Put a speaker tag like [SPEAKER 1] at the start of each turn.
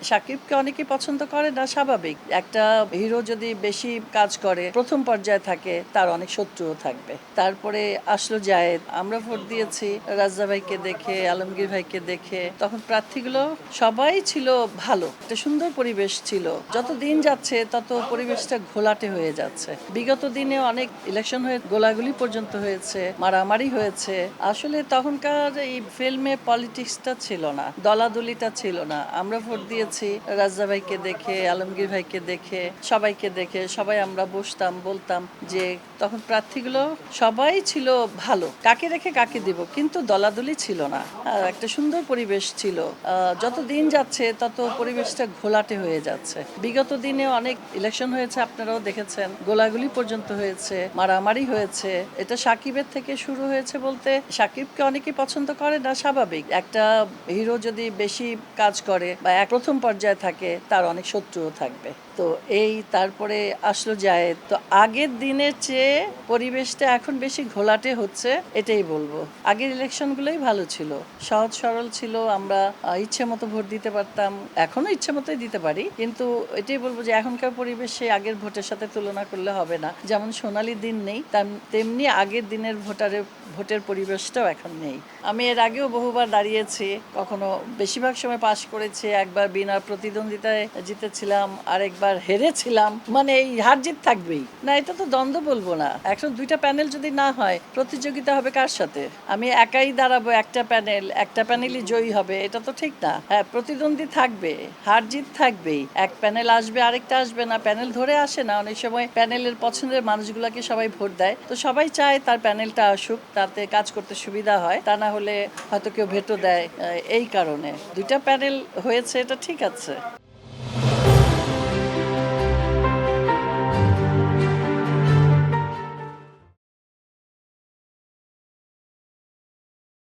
[SPEAKER 1] শাকিবকে অনেকেই পছন্দ করে না, স্বাভাবিক। একটা হিরো যদি বেশি কাজ করে, প্রথম পর্যায়ে থাকে, তার অনেক শত্রুও থাকবে। তারপরে আসলো জায়েদ, আমরা ভোট দিয়েছি রাজা ভাইকে দেখে, আলমগীর ভাইকে দেখে। তখন প্রার্থীগুলো সবাই ছিল ভালো, একটা সুন্দর পরিবেশ ছিল। যত দিন যাচ্ছে তত পরিবেশটা ঘোলাটে হয়ে যাচ্ছে। বিগত দিনে অনেক ইলেকশন হয়ে গোলাগুলি পর্যন্ত হয়েছে, মারামারি হয়েছে। আসলে তখনকার এই ফিল্মে পলিটিক্সটা ছিল না, দলাদলিটা ছিল না। আমরা ভোট দিয়েছি রাজা ভাইকে দেখে, আলমগীর ভাইকে দেখে, সবাইকে দেখে। সবাই আমরা বসতাম, বলতাম যে তখন প্রার্থীগুলো সবাই ছিল ভালো, কাকে রেখে কাকে দিব, কিন্তু দলাদলি ছিল না। একটা সুন্দর পরিবেশ ছিল। যত দিন যাচ্ছে তত পরিবেশটা ঘোলাটে হয়ে যাচ্ছে। বিগত দিনে অনেক ইলেকশন হয়েছে, আপনারাও দেখেছেন, গোলাগুলি পর্যন্ত হয়েছে, মারামারি হয়েছে। এটা সাকিবের থেকে শুরু হয়েছে বলতে, সাকিবকে অনেকেই পছন্দ করে না, স্বাভাবিক। একটা হিরো যদি বেশি কাজ করে বা প্রথম পর্যায়ে থাকে, তার অনেক শত্রুও থাকবে। তো এই তারপরে আসলো জায়েদ। তো আগের দিনের চেয়ে পরিবেশটা এখন বেশি ঘোলাটে হচ্ছে, এটাই বলবো। আগের ইলেকশনগুলোই ভালো ছিল, সহজ সরল ছিল। আমরা ইচ্ছে মতো ভোট দিতে পারতাম, এখনো ইচ্ছে মতোই দিতে পারি, কিন্তু এটাই বলবো যে এখনকার পরিবেশে আগের ভোটের সাথে তুলনা করলে হবে না। যেমন সোনালী দিন নেই, তেমনি আগের দিনের ভোটের পরিবেশটাও এখন নেই। আমি এর আগেও বহুবার দাঁড়িয়েছি, কখনো বেশিরভাগ সময় পাশ করেছি, একবার বিনা প্রতিদ্বন্দ্বিতায় জিতেছিলাম, আরেকবার হেরেছিলাম। মানে এই হার জিত থাকবেই না, এটা তো দ্বন্দ্ব বলবো না। এখন দুইটা প্যানেল যদি না হয়, প্রতিযোগিতা হবে কার সাথে? আমি একাই দাঁড়াবো, একটা প্যানেলই জয়ী হবে, এটা তো ঠিক না। হ্যাঁ, প্রতিদ্বন্দ্বী থাকবে, হার জিত থাকবেই। এক প্যানেল আসবে, আরেকটা আসবে না। প্যানেল ধরে আসে না, অনেক সময় প্যানেলের পছন্দের মানুষগুলোকে সবাই ভোট দেয়। তো সবাই চায় তার প্যানেলটা আসুক, তাতে কাজ করতে সুবিধা হয়। তা না হলে হয়তো কেউ ভেটো দেয়। এই কারণে দুইটা প্যানেল হয়েছে, এটা ঠিক আছে।